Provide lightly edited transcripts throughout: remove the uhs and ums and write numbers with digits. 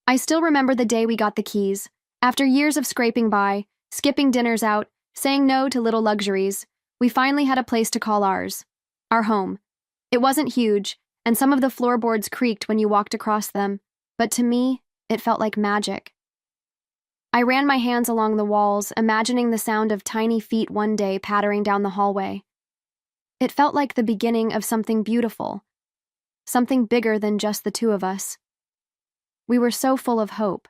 I still remember the day we got the keys. After years of scraping by, skipping dinners out, saying no to little luxuries, we finally had a place to call ours. Our home. It wasn't huge, and some of the floorboards creaked when you walked across them, but to me, it felt like magic. I ran my hands along the walls, imagining the sound of tiny feet one day pattering down the hallway. It felt like the beginning of something beautiful, something bigger than just the two of us. We were so full of hope.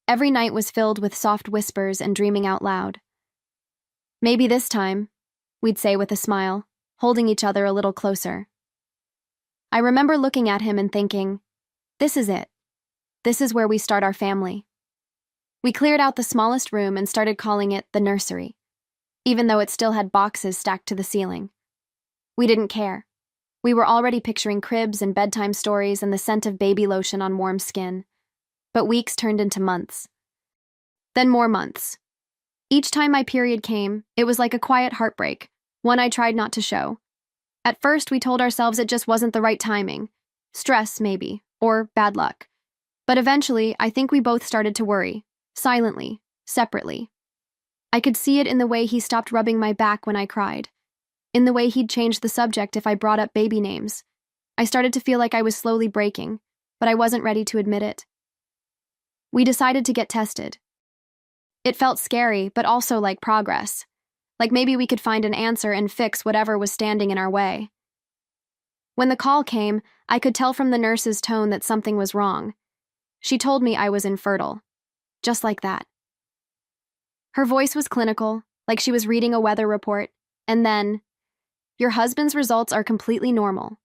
Every night was filled with soft whispers and dreaming out loud. Maybe this time, we'd say with a smile, holding each other a little closer. I remember looking at him and thinking, this is it. This is where we start our family. We cleared out the smallest room and started calling it the nursery, even though it still had boxes stacked to the ceiling. We didn't care. We were already picturing cribs and bedtime stories and the scent of baby lotion on warm skin. But weeks turned into months. Then more months. Each time my period came, it was like a quiet heartbreak, one I tried not to show. At first, we told ourselves it just wasn't the right timing. Stress, maybe, or bad luck. But eventually, I think we both started to worry. Silently, separately. I could see it in the way he stopped rubbing my back when I cried, in the way he'd changed the subject if I brought up baby names. I started to feel like I was slowly breaking, but I wasn't ready to admit it. We decided to get tested. It felt scary, but also like progress, like maybe we could find an answer and fix whatever was standing in our way. When the call came, I could tell from the nurse's tone that something was wrong. She told me I was infertile. Just like that. Her voice was clinical, like she was reading a weather report, and then, your husband's results are completely normal.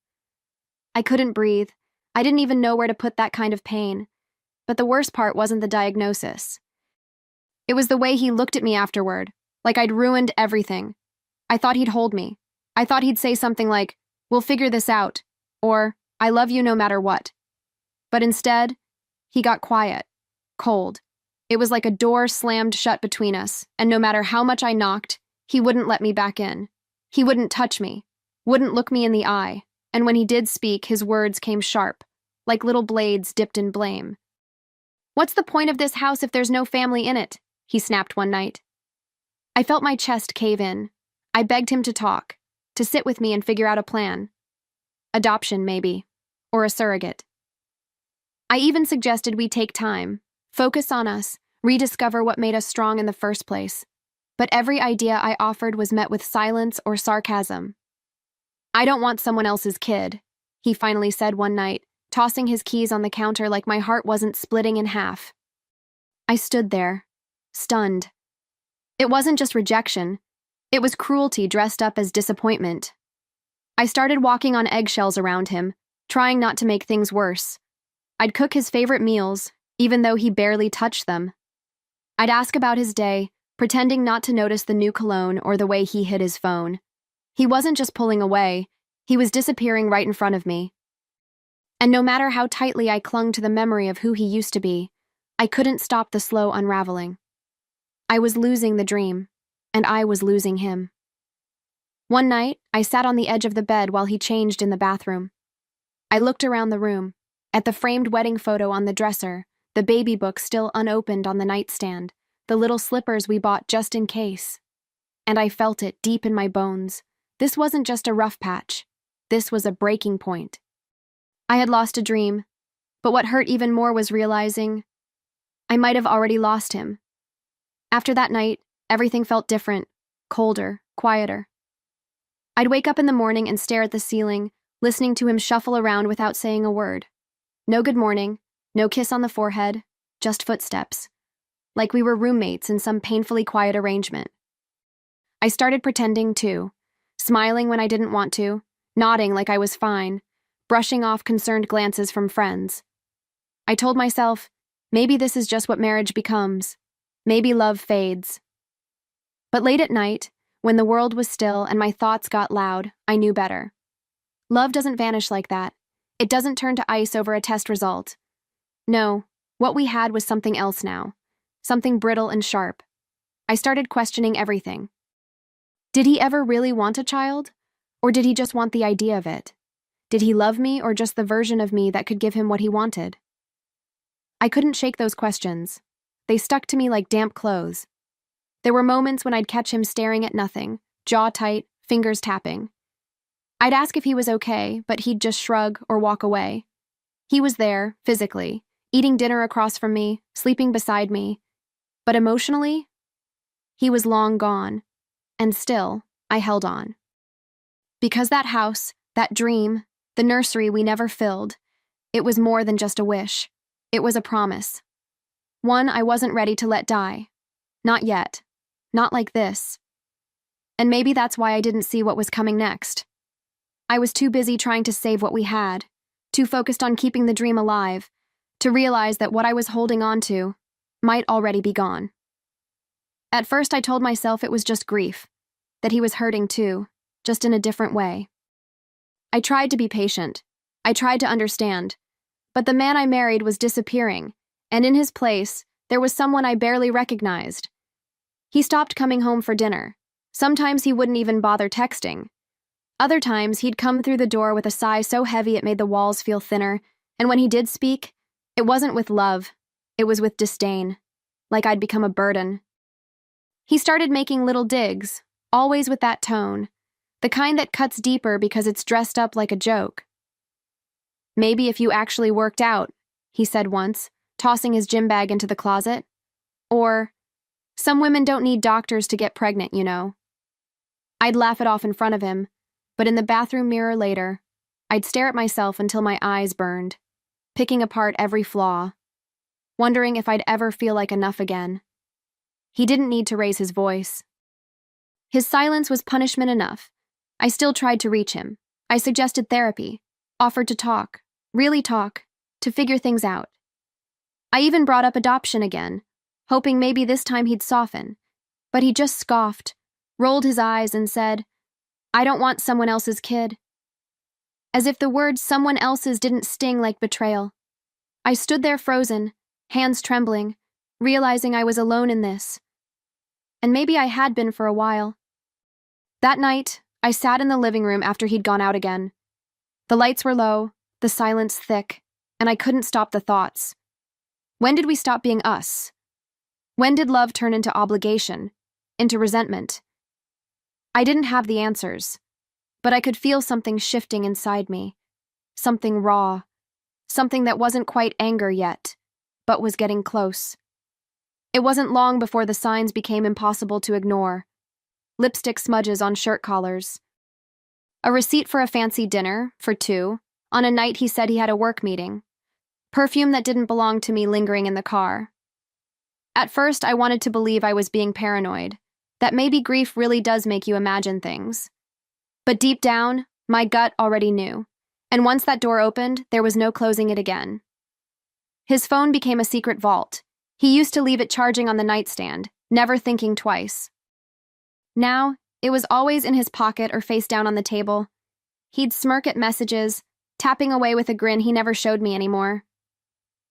I couldn't breathe. I didn't even know where to put that kind of pain. But the worst part wasn't the diagnosis. It was the way he looked at me afterward, like I'd ruined everything. I thought he'd hold me. I thought he'd say something like, "We'll figure this out," or, "I love you no matter what." But instead, he got quiet, cold. It was like a door slammed shut between us, and no matter how much I knocked, he wouldn't let me back in. He wouldn't touch me, wouldn't look me in the eye, and when he did speak, his words came sharp, like little blades dipped in blame. "What's the point of this house if there's no family in it?" he snapped one night. I felt my chest cave in. I begged him to talk, to sit with me and figure out a plan. Adoption, maybe, or a surrogate. I even suggested we take time, focus on us, rediscover what made us strong in the first place. But every idea I offered was met with silence or sarcasm. "I don't want someone else's kid," he finally said one night, tossing his keys on the counter like my heart wasn't splitting in half. I stood there, stunned. It wasn't just rejection. It was cruelty dressed up as disappointment. I started walking on eggshells around him, trying not to make things worse. I'd cook his favorite meals, even though he barely touched them. I'd ask about his day, pretending not to notice the new cologne or the way he hid his phone. He wasn't just pulling away, he was disappearing right in front of me. And no matter how tightly I clung to the memory of who he used to be, I couldn't stop the slow unraveling. I was losing the dream, and I was losing him. One night, I sat on the edge of the bed while he changed in the bathroom. I looked around the room, at the framed wedding photo on the dresser, the baby book still unopened on the nightstand, the little slippers we bought just in case. And I felt it deep in my bones. This wasn't just a rough patch. This was a breaking point. I had lost a dream, but what hurt even more was realizing I might have already lost him. After that night, everything felt different, colder, quieter. I'd wake up in the morning and stare at the ceiling, listening to him shuffle around without saying a word. No good morning, no kiss on the forehead, just footsteps. Like we were roommates in some painfully quiet arrangement. I started pretending, too, smiling when I didn't want to, nodding like I was fine, brushing off concerned glances from friends. I told myself, maybe this is just what marriage becomes. Maybe love fades. But late at night, when the world was still and my thoughts got loud, I knew better. Love doesn't vanish like that. It doesn't turn to ice over a test result. No, what we had was something else now. Something brittle and sharp. I started questioning everything. Did he ever really want a child? Or did he just want the idea of it? Did he love me or just the version of me that could give him what he wanted? I couldn't shake those questions. They stuck to me like damp clothes. There were moments when I'd catch him staring at nothing, jaw tight, fingers tapping. I'd ask if he was okay, but he'd just shrug or walk away. He was there, physically, eating dinner across from me, sleeping beside me. But emotionally, he was long gone. And still, I held on. Because that house, that dream, the nursery we never filled, it was more than just a wish. It was a promise. One I wasn't ready to let die. Not yet. Not like this. And maybe that's why I didn't see what was coming next. I was too busy trying to save what we had, too focused on keeping the dream alive, to realize that what I was holding on to might already be gone. At first I told myself it was just grief, that he was hurting too, just in a different way. I tried to be patient. I tried to understand. But the man I married was disappearing, and in his place, there was someone I barely recognized. He stopped coming home for dinner. Sometimes he wouldn't even bother texting. Other times, he'd come through the door with a sigh so heavy it made the walls feel thinner, and when he did speak, it wasn't with love. It was with disdain, like I'd become a burden. He started making little digs, always with that tone, the kind that cuts deeper because it's dressed up like a joke. "Maybe if you actually worked out," he said once, tossing his gym bag into the closet. Or, "Some women don't need doctors to get pregnant, you know." I'd laugh it off in front of him, but in the bathroom mirror later, I'd stare at myself until my eyes burned, picking apart every flaw, wondering if I'd ever feel like enough again. He didn't need to raise his voice. His silence was punishment enough. I still tried to reach him. I suggested therapy, offered to talk, really talk, to figure things out. I even brought up adoption again, hoping maybe this time he'd soften, but he just scoffed, rolled his eyes and said, "I don't want someone else's kid." As if the word "someone else's" didn't sting like betrayal. I stood there frozen, hands trembling, realizing I was alone in this. And maybe I had been for a while. That night, I sat in the living room after he'd gone out again. The lights were low, the silence thick, and I couldn't stop the thoughts. When did we stop being us? When did love turn into obligation, into resentment? I didn't have the answers, but I could feel something shifting inside me, something raw, something that wasn't quite anger yet, but was getting close. It wasn't long before the signs became impossible to ignore. Lipstick smudges on shirt collars. A receipt for a fancy dinner, for two, on a night he said he had a work meeting. Perfume that didn't belong to me lingering in the car. At first, I wanted to believe I was being paranoid, that maybe grief really does make you imagine things. But deep down, my gut already knew, and once that door opened, there was no closing it again. His phone became a secret vault. He used to leave it charging on the nightstand, never thinking twice. Now, it was always in his pocket or face down on the table. He'd smirk at messages, tapping away with a grin he never showed me anymore.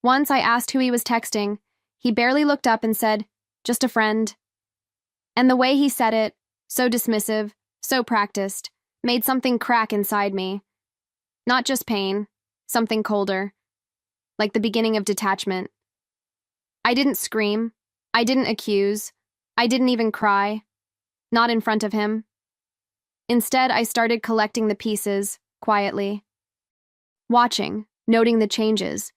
Once I asked who he was texting. He barely looked up and said, "Just a friend." And the way he said it, so dismissive, so practiced, made something crack inside me. Not just pain, something colder, like the beginning of detachment. I didn't scream, I didn't accuse, I didn't even cry, not in front of him. Instead, I started collecting the pieces, quietly. Watching, noting the changes,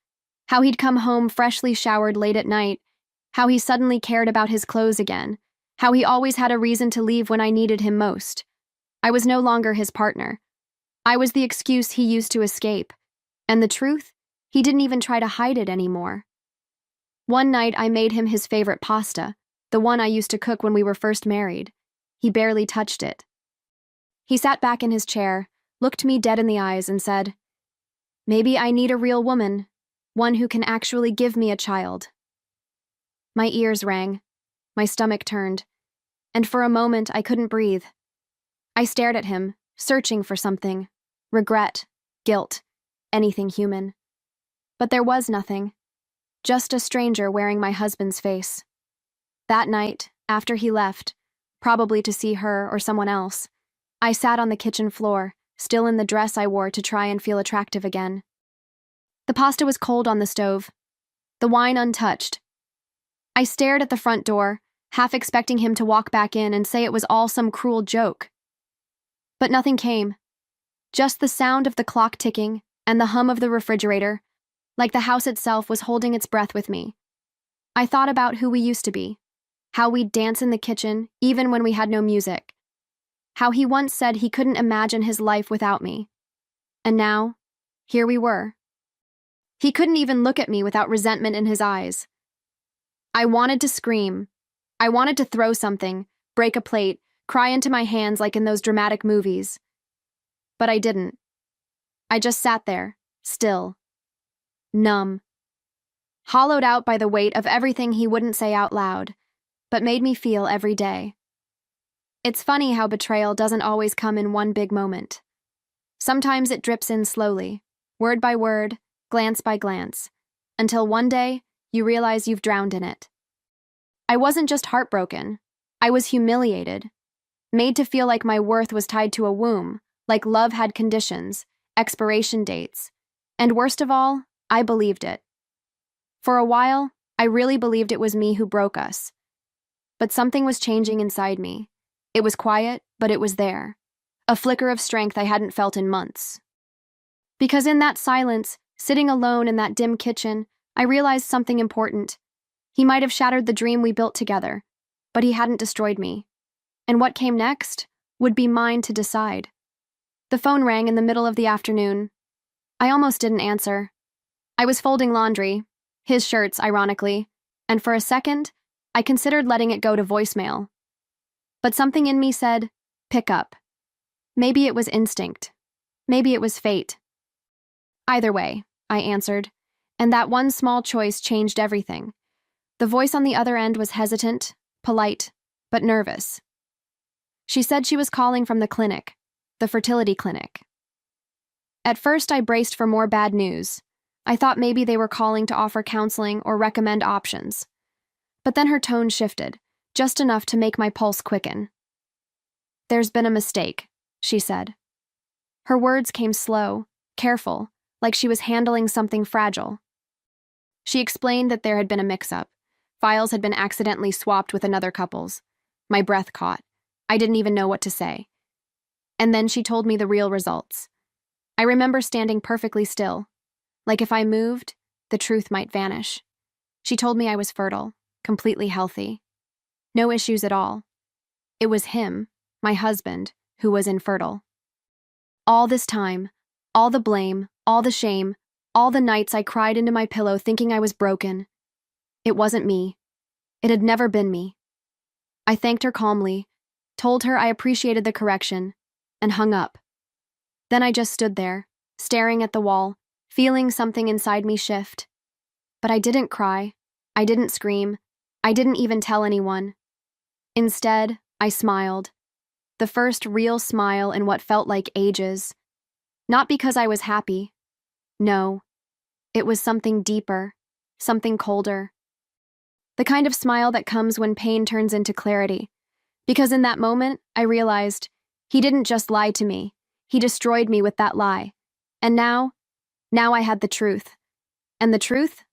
how he'd come home freshly showered late at night, how he suddenly cared about his clothes again, how he always had a reason to leave when I needed him most. I was no longer his partner. I was the excuse he used to escape. And the truth, he didn't even try to hide it anymore. One night I made him his favorite pasta, the one I used to cook when we were first married. He barely touched it. He sat back in his chair, looked me dead in the eyes and said, "Maybe I need a real woman, one who can actually give me a child." My ears rang, my stomach turned, and for a moment I couldn't breathe. I stared at him, searching for something, regret, guilt, anything human. But there was nothing, just a stranger wearing my husband's face. That night, after he left, probably to see her or someone else, I sat on the kitchen floor, still in the dress I wore to try and feel attractive again. The pasta was cold on the stove. the wine untouched. I stared at the front door, half expecting him to walk back in and say it was all some cruel joke. But nothing came. Just the sound of the clock ticking and the hum of the refrigerator, like the house itself was holding its breath with me. I thought about who we used to be, how we'd dance in the kitchen even when we had no music, how he once said he couldn't imagine his life without me. And now, here we were. He couldn't even look at me without resentment in his eyes. I wanted to scream. I wanted to throw something, break a plate, cry into my hands like in those dramatic movies. But I didn't. I just sat there, still, numb, hollowed out by the weight of everything he wouldn't say out loud, but made me feel every day. It's funny how betrayal doesn't always come in one big moment. Sometimes it drips in slowly, word by word, glance by glance, until one day you realize you've drowned in it. I wasn't just heartbroken. I was humiliated, made to feel like my worth was tied to a womb, like love had conditions, expiration dates, and worst of all, I believed it. For a while, I really believed it was me who broke us. But something was changing inside me. It was quiet, but it was there. A flicker of strength I hadn't felt in months. Because in that silence, sitting alone in that dim kitchen, I realized something important. He might have shattered the dream we built together, but he hadn't destroyed me. And what came next would be mine to decide. The phone rang in the middle of the afternoon. I almost didn't answer. I was folding laundry, his shirts, ironically, and for a second, I considered letting it go to voicemail. But something in me said, pick up. Maybe it was instinct. Maybe it was fate. Either way, I answered, and that one small choice changed everything. The voice on the other end was hesitant, polite, but nervous. She said she was calling from the clinic, the fertility clinic. At first, I braced for more bad news. I thought maybe they were calling to offer counseling or recommend options. But then her tone shifted, just enough to make my pulse quicken. There's been a mistake, she said. Her words came slow, careful, like she was handling something fragile. She explained that there had been a mix-up. Files had been accidentally swapped with another couple's. My breath caught. I didn't even know what to say. And then she told me the real results. I remember standing perfectly still, like if I moved, the truth might vanish. She told me I was fertile, completely healthy. No issues at all. It was him, my husband, who was infertile. All this time, all the blame, all the shame, all the nights I cried into my pillow thinking I was broken. It wasn't me. It had never been me. I thanked her calmly, told her I appreciated the correction, and hung up. Then I just stood there, staring at the wall, feeling something inside me shift. But I didn't cry. I didn't scream. I didn't even tell anyone. Instead, I smiled. The first real smile in what felt like ages. Not because I was happy. No. It was something deeper, something colder. The kind of smile that comes when pain turns into clarity. Because in that moment, I realized he didn't just lie to me. He destroyed me with that lie. And now I had the truth. And the truth?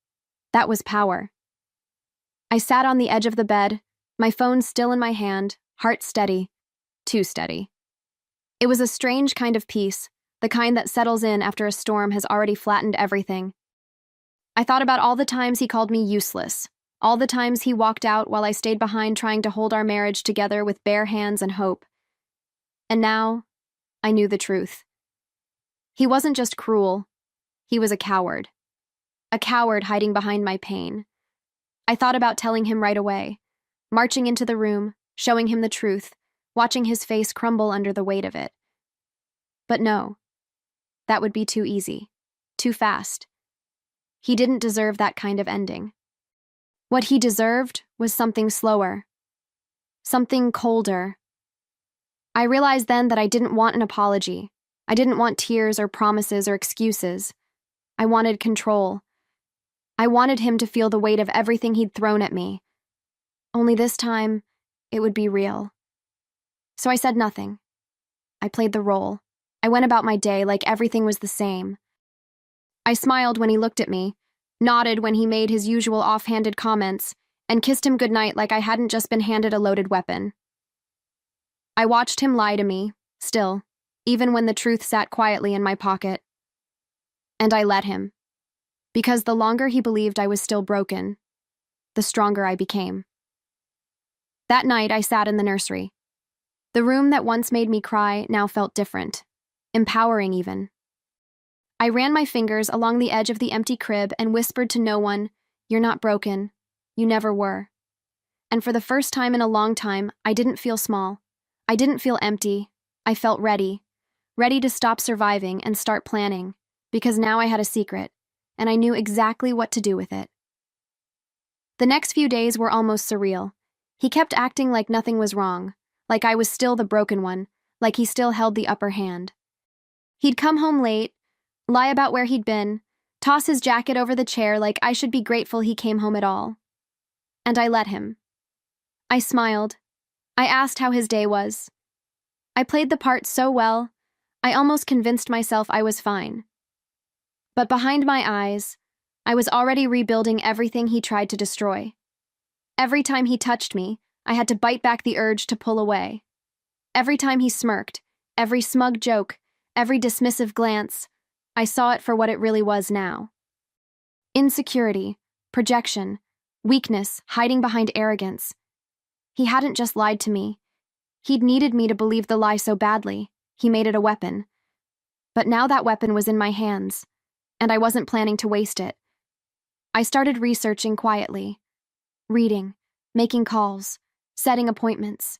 That was power. I sat on the edge of the bed, my phone still in my hand, heart steady. Too steady. It was a strange kind of peace, the kind that settles in after a storm has already flattened everything. I thought about all the times he called me useless, all the times he walked out while I stayed behind trying to hold our marriage together with bare hands and hope. And now, I knew the truth. He wasn't just cruel, he was a coward. A coward hiding behind my pain. I thought about telling him right away, marching into the room, showing him the truth, watching his face crumble under the weight of it. But no, that would be too easy, too fast. He didn't deserve that kind of ending. What he deserved was something slower, something colder. I realized then that I didn't want an apology. I didn't want tears or promises or excuses. I wanted control. I wanted him to feel the weight of everything he'd thrown at me. Only this time, it would be real. So I said nothing. I played the role. I went about my day like everything was the same. I smiled when he looked at me, nodded when he made his usual offhanded comments, and kissed him goodnight like I hadn't just been handed a loaded weapon. I watched him lie to me, still, even when the truth sat quietly in my pocket. And I let him. Because the longer he believed I was still broken, the stronger I became. That night, I sat in the nursery. The room that once made me cry now felt different, empowering even. I ran my fingers along the edge of the empty crib and whispered to no one, "You're not broken. You never were." And for the first time in a long time, I didn't feel small. I didn't feel empty. I felt ready. Ready to stop surviving and start planning, because now I had a secret, and I knew exactly what to do with it. The next few days were almost surreal. He kept acting like nothing was wrong, like I was still the broken one, like he still held the upper hand. He'd come home late, lie about where he'd been, toss his jacket over the chair like I should be grateful he came home at all. And I let him. I smiled. I asked how his day was. I played the part so well, I almost convinced myself I was fine. But behind my eyes, I was already rebuilding everything he tried to destroy. Every time he touched me, I had to bite back the urge to pull away. Every time he smirked, every smug joke, every dismissive glance, I saw it for what it really was now. Insecurity, projection, weakness hiding behind arrogance. He hadn't just lied to me. He'd needed me to believe the lie so badly, he made it a weapon. But now that weapon was in my hands, and I wasn't planning to waste it. I started researching quietly, reading, making calls, setting appointments.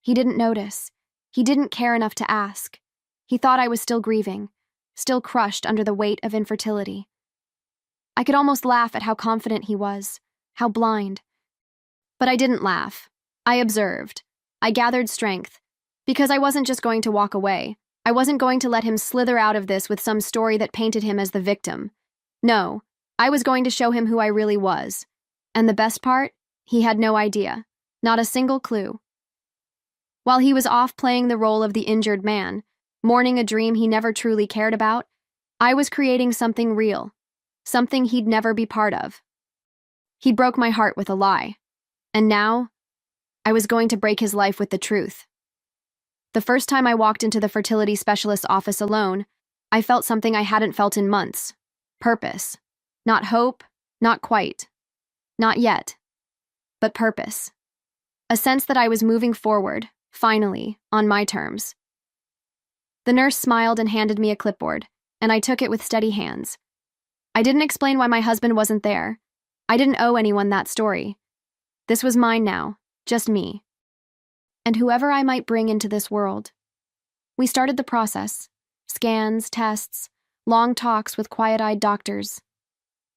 He didn't notice. He didn't care enough to ask. He thought I was still grieving, still crushed under the weight of infertility. I could almost laugh at how confident he was, how blind. But I didn't laugh. I observed. I gathered strength, because I wasn't just going to walk away. I wasn't going to let him slither out of this with some story that painted him as the victim. No, I was going to show him who I really was. And the best part? He had no idea. Not a single clue. While he was off playing the role of the injured man, mourning a dream he never truly cared about, I was creating something real, something he'd never be part of. He broke my heart with a lie. And now, I was going to break his life with the truth. The first time I walked into the fertility specialist's office alone, I felt something I hadn't felt in months. Purpose. Not hope, not quite. Not yet. But purpose. A sense that I was moving forward, finally, on my terms. The nurse smiled and handed me a clipboard, and I took it with steady hands. I didn't explain why my husband wasn't there. I didn't owe anyone that story. This was mine now, just me. And whoever I might bring into this world. We started the process. Scans, tests, long talks with quiet-eyed doctors.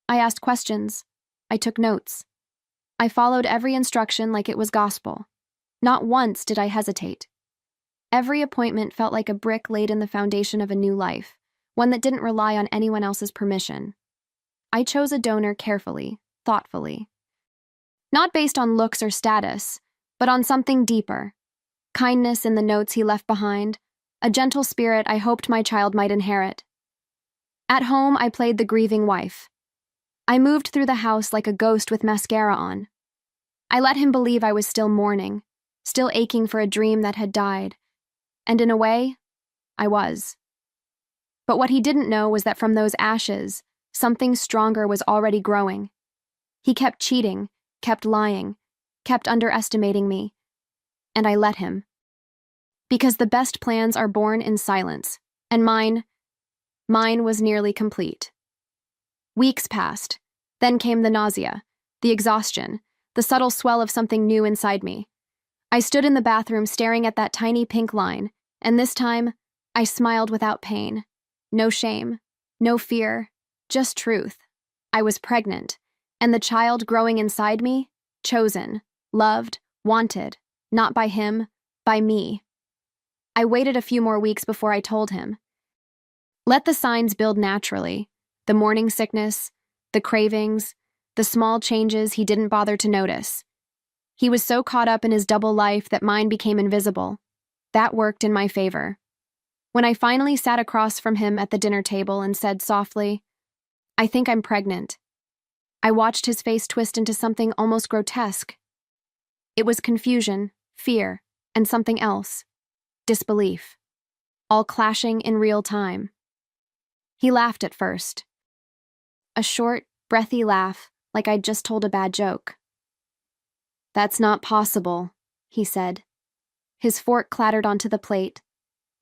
I asked questions. I took notes. I followed every instruction like it was gospel. Not once did I hesitate. Every appointment felt like a brick laid in the foundation of a new life, one that didn't rely on anyone else's permission. I chose a donor carefully, thoughtfully. Not based on looks or status, but on something deeper. Kindness in the notes he left behind, a gentle spirit I hoped my child might inherit. At home, I played the grieving wife. I moved through the house like a ghost with mascara on. I let him believe I was still mourning, still aching for a dream that had died. And in a way, I was. But what he didn't know was that from those ashes, something stronger was already growing. He kept cheating, kept lying, kept underestimating me. And I let him. Because the best plans are born in silence, and mine was nearly complete. Weeks passed. Then came the nausea, the exhaustion, the subtle swell of something new inside me. I stood in the bathroom staring at that tiny pink line, and this time, I smiled without pain. No shame, no fear, just truth. I was pregnant, and the child growing inside me, chosen, loved, wanted, not by him, by me. I waited a few more weeks before I told him. Let the signs build naturally, the morning sickness, the cravings, the small changes he didn't bother to notice. He was so caught up in his double life that mine became invisible. That worked in my favor. When I finally sat across from him at the dinner table and said softly, "I think I'm pregnant," I watched his face twist into something almost grotesque. It was confusion, fear, and something else. Disbelief. All clashing in real time. He laughed at first. A short, breathy laugh, like I'd just told a bad joke. "That's not possible," he said. His fork clattered onto the plate.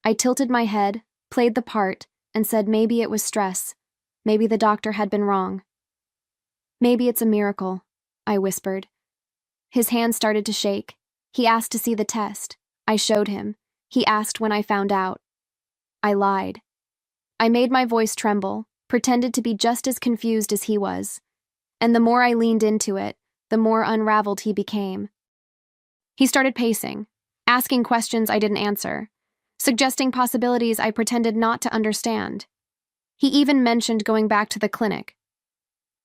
I tilted my head, played the part, and said maybe it was stress. Maybe the doctor had been wrong. "Maybe it's a miracle," I whispered. His hand started to shake. He asked to see the test. I showed him. He asked when I found out. I lied. I made my voice tremble, pretended to be just as confused as he was. And the more I leaned into it, the more unraveled he became. He started pacing, asking questions I didn't answer, suggesting possibilities I pretended not to understand. He even mentioned going back to the clinic,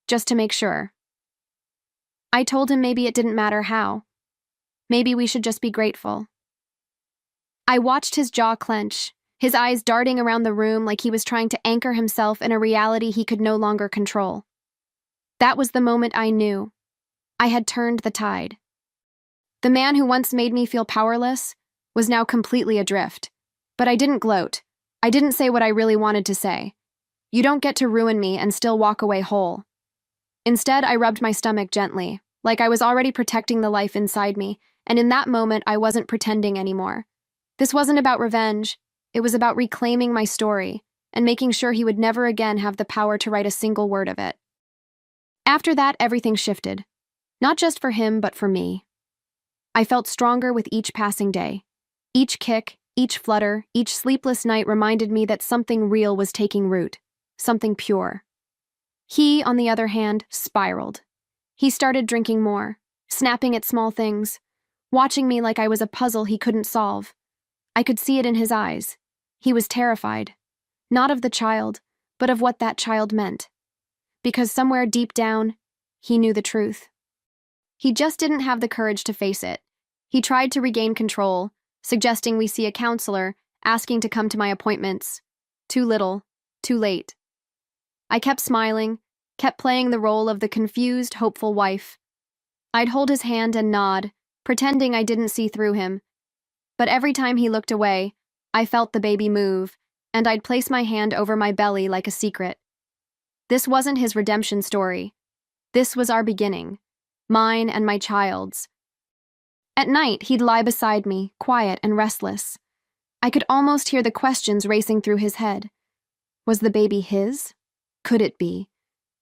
just to make sure. I told him maybe it didn't matter how. Maybe we should just be grateful. I watched his jaw clench, his eyes darting around the room like he was trying to anchor himself in a reality he could no longer control. That was the moment I knew. I had turned the tide. The man who once made me feel powerless was now completely adrift. But I didn't gloat. I didn't say what I really wanted to say. You don't get to ruin me and still walk away whole. Instead, I rubbed my stomach gently, like I was already protecting the life inside me, and in that moment, I wasn't pretending anymore. This wasn't about revenge. It was about reclaiming my story and making sure he would never again have the power to write a single word of it. After that, everything shifted. Not just for him, but for me. I felt stronger with each passing day. Each kick, each flutter, each sleepless night reminded me that something real was taking root, something pure. He, on the other hand, spiraled. He started drinking more, snapping at small things, watching me like I was a puzzle he couldn't solve. I could see it in his eyes. He was terrified, not of the child, but of what that child meant. Because somewhere deep down, he knew the truth. He just didn't have the courage to face it. He tried to regain control, suggesting we see a counselor, asking to come to my appointments. Too little, too late. I kept smiling, kept playing the role of the confused, hopeful wife. I'd hold his hand and nod, pretending I didn't see through him. But every time he looked away, I felt the baby move, and I'd place my hand over my belly like a secret. This wasn't his redemption story. This was our beginning, mine and my child's. At night, he'd lie beside me, quiet and restless. I could almost hear the questions racing through his head. Was the baby his? Could it be?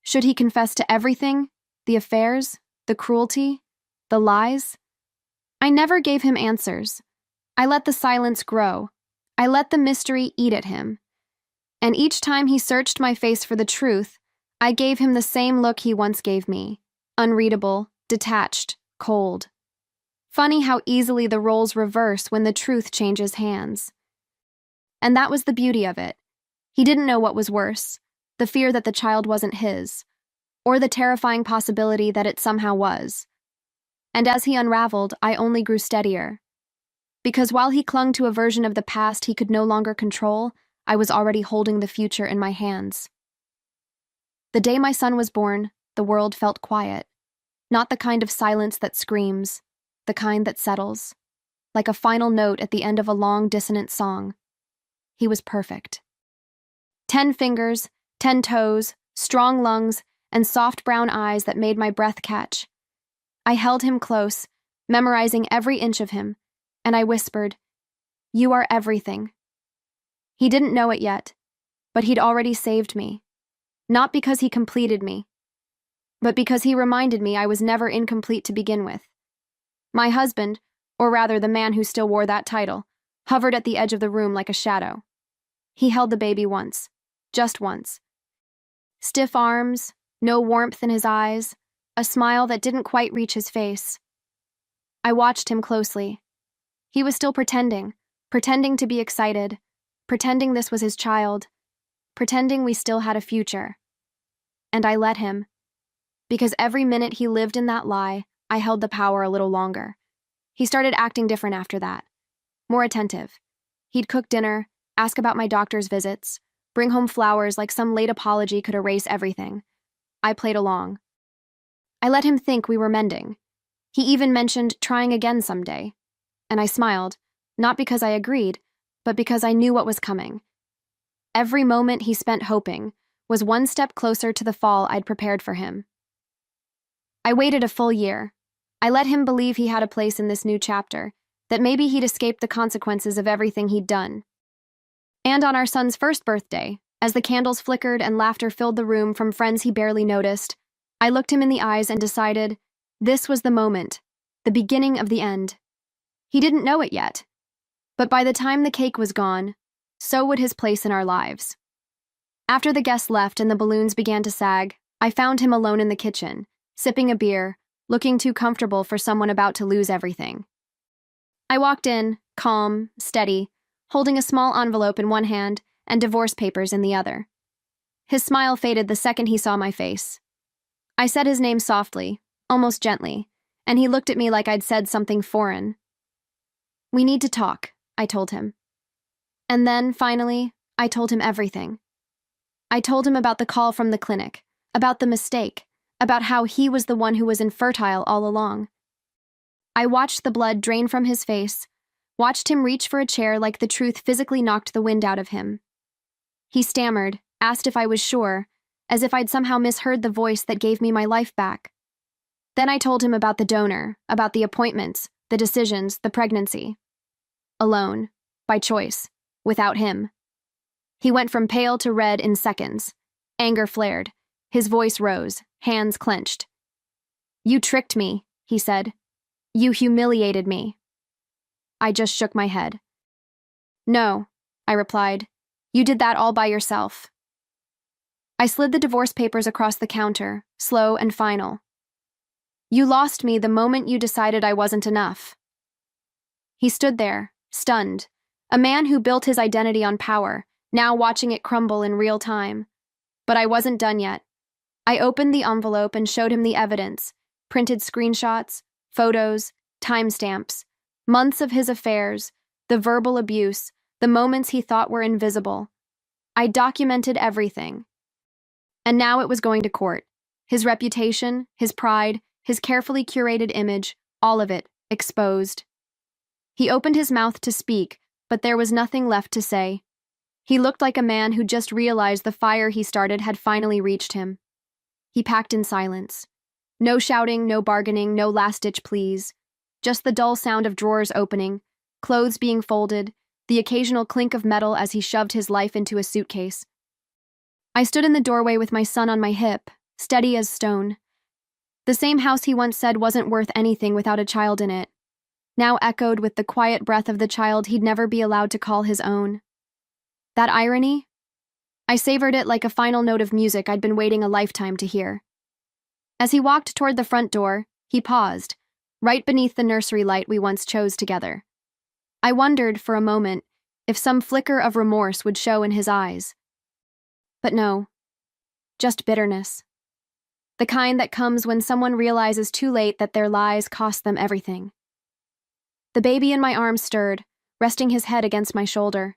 Should he confess to everything? The affairs? The cruelty? The lies? I never gave him answers. I let the silence grow. I let the mystery eat at him. And each time he searched my face for the truth, I gave him the same look he once gave me. Unreadable, detached, cold. Funny how easily the roles reverse when the truth changes hands. And that was the beauty of it. He didn't know what was worse, the fear that the child wasn't his, or the terrifying possibility that it somehow was. And as he unraveled, I only grew steadier. Because while he clung to a version of the past he could no longer control, I was already holding the future in my hands. The day my son was born, the world felt quiet. Not the kind of silence that screams, the kind that settles, like a final note at the end of a long, dissonant song. He was perfect. 10 fingers, 10 toes, strong lungs, and soft brown eyes that made my breath catch. I held him close, memorizing every inch of him, and I whispered, "You are everything." He didn't know it yet, but he'd already saved me. Not because he completed me, but because he reminded me I was never incomplete to begin with. My husband, or rather the man who still wore that title, hovered at the edge of the room like a shadow. He held the baby once, just once. Stiff arms, no warmth in his eyes, a smile that didn't quite reach his face. I watched him closely. He was still pretending to be excited, pretending this was his child, pretending we still had a future. And I let him. Because every minute he lived in that lie, I held the power a little longer. He started acting different after that. More attentive. He'd cook dinner, ask about my doctor's visits, bring home flowers like some late apology could erase everything. I played along. I let him think we were mending. He even mentioned trying again someday. And I smiled, not because I agreed, but because I knew what was coming. Every moment he spent hoping was one step closer to the fall I'd prepared for him. I waited a full year. I let him believe he had a place in this new chapter, that maybe he'd escaped the consequences of everything he'd done. And on our son's first birthday, as the candles flickered and laughter filled the room from friends he barely noticed, I looked him in the eyes and decided this was the moment, the beginning of the end. He didn't know it yet, but by the time the cake was gone, so would his place in our lives. After the guests left and the balloons began to sag, I found him alone in the kitchen, sipping a beer, looking too comfortable for someone about to lose everything. I walked in, calm, steady, holding a small envelope in one hand and divorce papers in the other. His smile faded the second he saw my face. I said his name softly, almost gently, and he looked at me like I'd said something foreign. "We need to talk," I told him. And then, finally, I told him everything. I told him about the call from the clinic, about the mistake, about how he was the one who was infertile all along. I watched the blood drain from his face, watched him reach for a chair like the truth physically knocked the wind out of him. He stammered, asked if I was sure, as if I'd somehow misheard the voice that gave me my life back. Then I told him about the donor, about the appointments, the decisions, the pregnancy. Alone, by choice, without him. He went from pale to red in seconds. Anger flared. His voice rose, hands clenched. "You tricked me," he said. "You humiliated me." I just shook my head. "No," I replied. "You did that all by yourself." I slid the divorce papers across the counter, slow and final. "You lost me the moment you decided I wasn't enough." He stood there, stunned, a man who built his identity on power, now watching it crumble in real time. But I wasn't done yet. I opened the envelope and showed him the evidence, printed screenshots, photos, timestamps, months of his affairs, the verbal abuse, the moments he thought were invisible. I documented everything. And now it was going to court. His reputation, his pride, his carefully curated image, all of it, exposed. He opened his mouth to speak, but there was nothing left to say. He looked like a man who just realized the fire he started had finally reached him. He packed in silence. No shouting, no bargaining, no last-ditch pleas. Just the dull sound of drawers opening, clothes being folded, the occasional clink of metal as he shoved his life into a suitcase. I stood in the doorway with my son on my hip, steady as stone. The same house he once said wasn't worth anything without a child in it, now echoed with the quiet breath of the child he'd never be allowed to call his own. That irony? I savored it like a final note of music I'd been waiting a lifetime to hear. As he walked toward the front door, he paused, right beneath the nursery light we once chose together. I wondered, for a moment, if some flicker of remorse would show in his eyes. But no, just bitterness. The kind that comes when someone realizes too late that their lies cost them everything. The baby in my arms stirred, resting his head against my shoulder.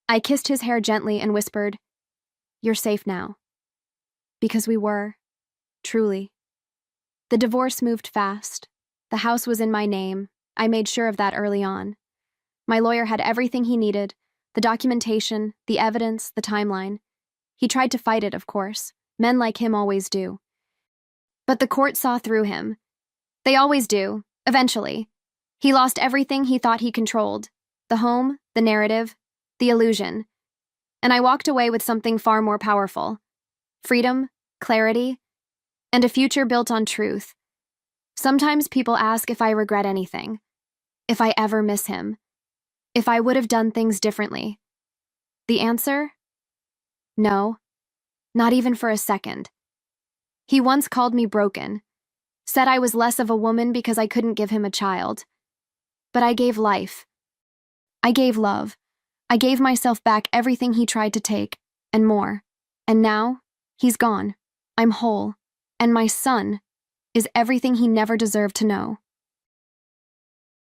I kissed his hair gently and whispered, "You're safe now." Because we were, truly. The divorce moved fast. The house was in my name. I made sure of that early on. My lawyer had everything he needed, the documentation, the evidence, the timeline. He tried to fight it, of course. Men like him always do. But the court saw through him. They always do, eventually. He lost everything he thought he controlled. The home, the narrative, the illusion. And I walked away with something far more powerful. Freedom, clarity, and a future built on truth. Sometimes people ask if I regret anything. If I ever miss him. If I would have done things differently. The answer? No. Not even for a second. He once called me broken. Said I was less of a woman because I couldn't give him a child. But I gave life. I gave love. I gave myself back everything he tried to take, and more. And now, he's gone. I'm whole. And my son is everything he never deserved to know.